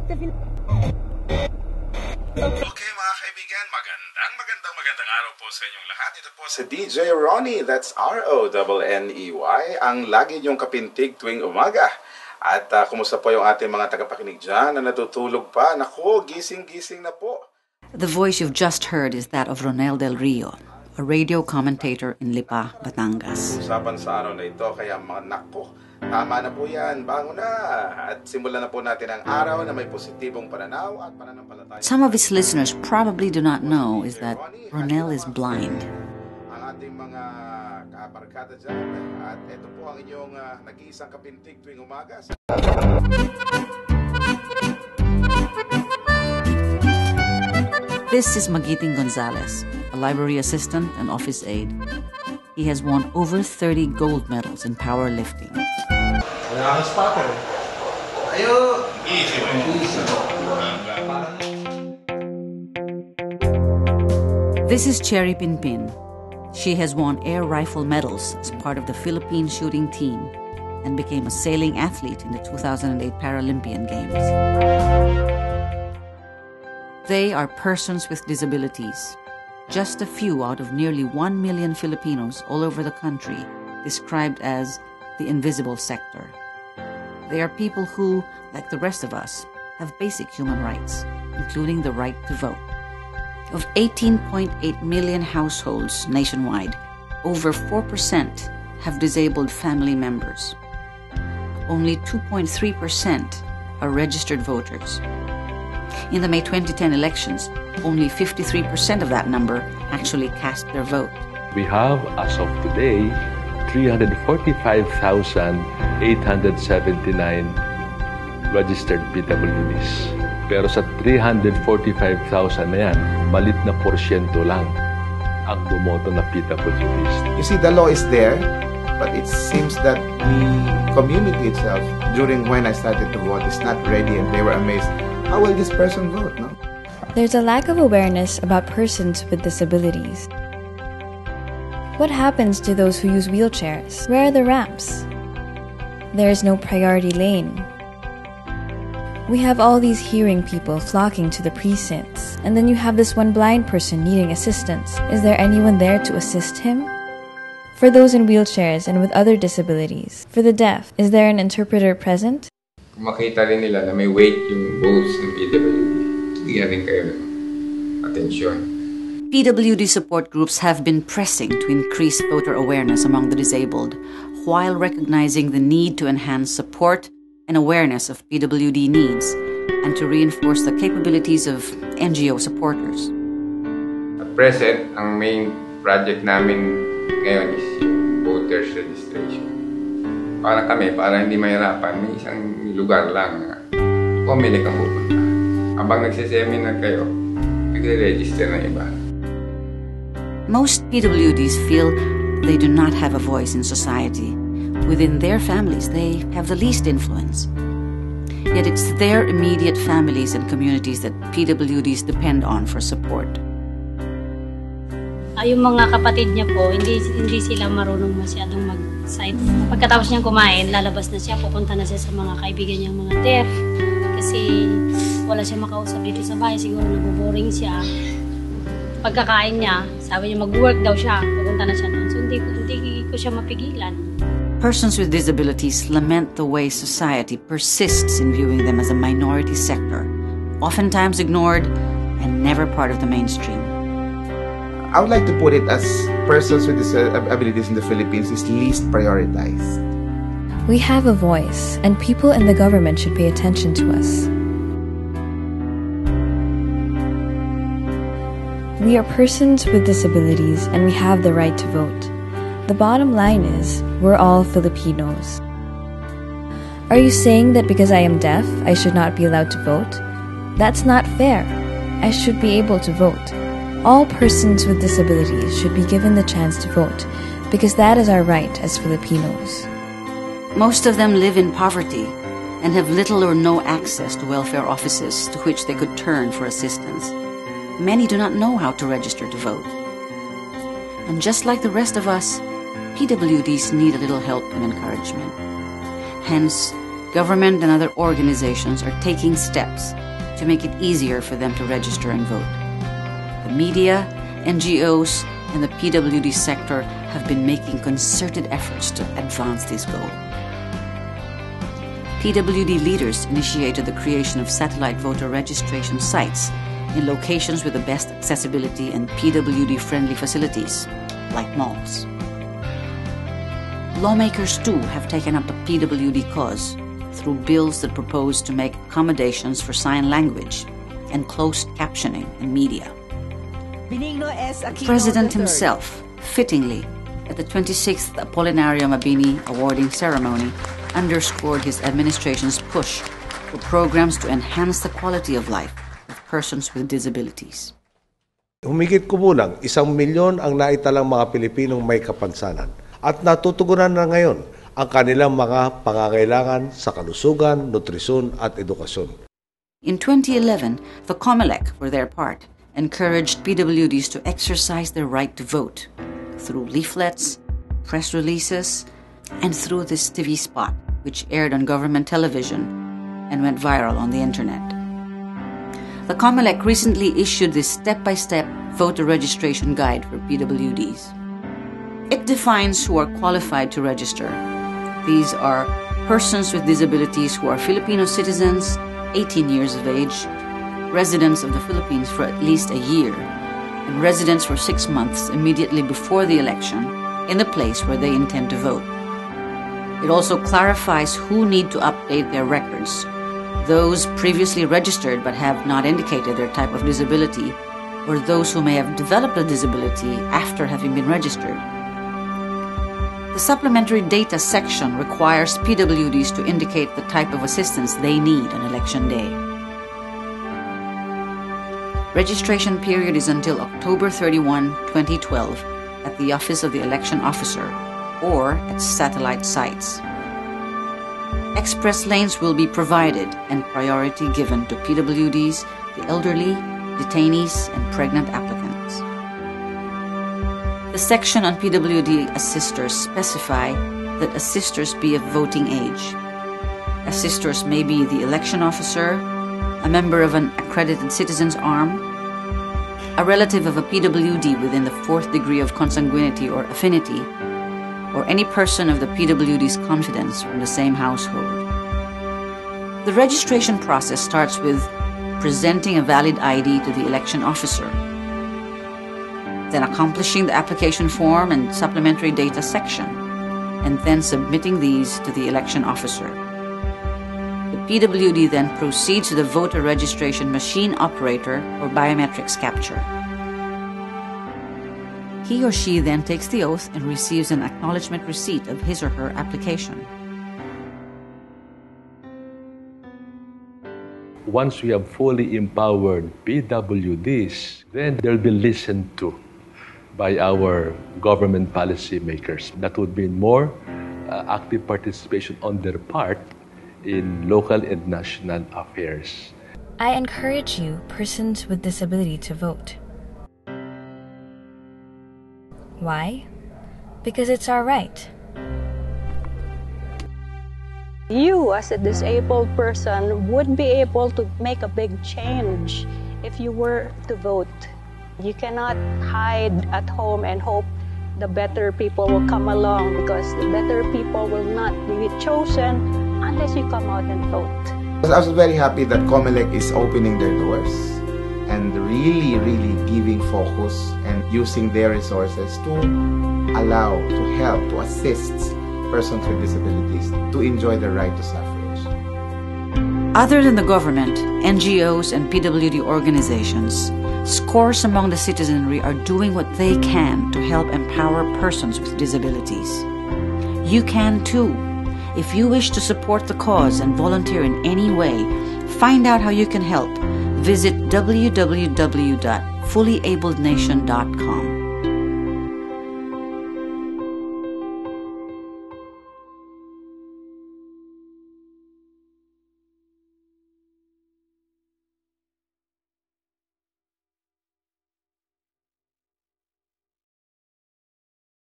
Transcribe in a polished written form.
Okay mga kaibigan, magandang araw po sa inyong lahat. Ito po si DJ Ronnie, that's R-O-N-N-E-Y, ang lagi niyong kapintig tuwing umaga. At kumusta po yung ating mga tagapakinig dyan na natutulog pa? Naku, gising-gising na po. The voice you've just heard is that of Ronel Del Rio, a radio commentator in Lipa, Batangas. Usapan sa araw na ito, kaya mga naku, tama na po yan, bangon na! At simulan na po natin ang araw na may positibong pananaw at pananampalataya. Some of his listeners probably do not know is that Ronel is blind. Ang ating mga kabarkada dyan, at ito po ang inyong nag-iisang kapintig tuwing umaga. This is Magiting Gonzalez, a library assistant and office aide. He has won over 30 gold medals in powerlifting. This is Cherry Pinpin. She has won air rifle medals as part of the Philippine shooting team and became a sailing athlete in the 2008 Paralympian Games. They are persons with disabilities, just a few out of nearly 1 million Filipinos all over the country, described as the invisible sector. They are people who, like the rest of us, have basic human rights, including the right to vote. Of 18.8 million households nationwide, over 4% have disabled family members. Only 2.3% are registered voters. In the May 2010 elections, only 53% of that number actually cast their vote. We have, as of today, 345,879 registered PWDs. Pero sa 345,000 na yan, malit na porsyento lang ang bumoto na PWDs. You see, the law is there, but it seems that the community itself, during when I started to vote, is not ready, and they were amazed. How will this person vote, no? There's a lack of awareness about persons with disabilities. What happens to those who use wheelchairs? Where are the ramps? There is no priority lane. We have all these hearing people flocking to the precincts, and then you have this one blind person needing assistance. Is there anyone there to assist him? For those in wheelchairs and with other disabilities, for the deaf, is there an interpreter present? Kung makita rin nila na may weight yung votes ng PWD, bigyan rin kayo ng atensyon. PWD support groups have been pressing to increase voter awareness among the disabled, while recognizing the need to enhance support and awareness of PWD needs, and to reinforce the capabilities of NGO supporters. At present, ang main project namin ngayon is yung voters registration. Para hindi mahirapan, may isang lugar lang na pumili kang pupunta. Habang nagsiseminar kayo, nagre-register ng iba. Most PWDs feel they do not have a voice in society. Within their families, they have the least influence. Yet it's their immediate families and communities that PWDs depend on for support. Yung mga kapatid niya po, hindi sila marunong masyadong mag-side. Pagkatapos niyang kumain, lalabas na siya, pupunta na siya sa mga kaibigan niyang mga deaf. Kasi wala siya makausap dito sa bahay, siguro naboboring siya. Pagkakain niya, sabi niya mag-work daw siya, pupunta na siya doon. So hindi ko siya mapigilan. Persons with disabilities lament the way society persists in viewing them as a minority sector, oftentimes ignored and never part of the mainstream. I would like to put it as persons with disabilities in the Philippines is least prioritized. We have a voice, and people in the government should pay attention to us. We are persons with disabilities, and we have the right to vote. The bottom line is, we're all Filipinos. Are you saying that because I am deaf, I should not be allowed to vote? That's not fair. I should be able to vote. All persons with disabilities should be given the chance to vote, because that is our right as Filipinos. Most of them live in poverty and have little or no access to welfare offices to which they could turn for assistance. Many do not know how to register to vote. And just like the rest of us, PWDs need a little help and encouragement. Hence, government and other organizations are taking steps to make it easier for them to register and vote. The media, NGOs, and the PWD sector have been making concerted efforts to advance this goal. PWD leaders initiated the creation of satellite voter registration sites in locations with the best accessibility and PWD-friendly facilities, like malls. Lawmakers, too, have taken up the PWD cause through bills that propose to make accommodations for sign language and closed captioning in media. The President himself, fittingly, at the 26th Apolinario Mabini awarding ceremony, underscored his administration's push for programs to enhance the quality of life of persons with disabilities. Humigit kumulang 1 milyon ang naitalang mga Pilipinong may kapansanan at natutugunan na ngayon ang kanilang mga pangangailangan sa kalusugan, nutrisyon at edukasyon. In 2011, the COMELEC, for their part, encouraged PWDs to exercise their right to vote through leaflets, press releases, and through this TV spot, which aired on government television and went viral on the internet. The COMELEC recently issued this step-by-step voter registration guide for PWDs. It defines who are qualified to register. These are persons with disabilities who are Filipino citizens, 18 years of age, residents of the Philippines for at least a year, and residents for 6 months immediately before the election in the place where they intend to vote. It also clarifies who need to update their records: those previously registered but have not indicated their type of disability, or those who may have developed a disability after having been registered. The supplementary data section requires PWDs to indicate the type of assistance they need on election day. Registration period is until October 31, 2012 at the Office of the Election Officer or at satellite sites. Express lanes will be provided and priority given to PWDs, the elderly, detainees, and pregnant applicants. The section on PWD assisters specify that assisters be of voting age. Assisters may be the election officer, a member of an accredited citizen's arm, a relative of a PWD within the 4th degree of consanguinity or affinity, or any person of the PWD's confidence from the same household. The registration process starts with presenting a valid ID to the election officer, then accomplishing the application form and supplementary data section, and then submitting these to the election officer. The PWD then proceeds to the voter registration machine operator or biometrics capture. He or she then takes the oath and receives an acknowledgement receipt of his or her application. Once we have fully empowered PWDs, then they'll be listened to by our government policy makers. That would mean more active participation on their part in local and national affairs. I encourage you, persons with disability, to vote. Why? Because it's our right. You, as a disabled person, would be able to make a big change if you were to vote. You cannot hide at home and hope the better people will come along, because the better people will not be chosen unless you come out and vote. I was very happy that COMELEC is opening their doors and really giving focus and using their resources to allow, to help, to assist persons with disabilities to enjoy the right to suffrage. Other than the government, NGOs and PWD organizations, scores among the citizenry are doing what they can to help empower persons with disabilities. You can too. If you wish to support the cause and volunteer in any way, find out how you can help. Visit www.fullyablednation.com.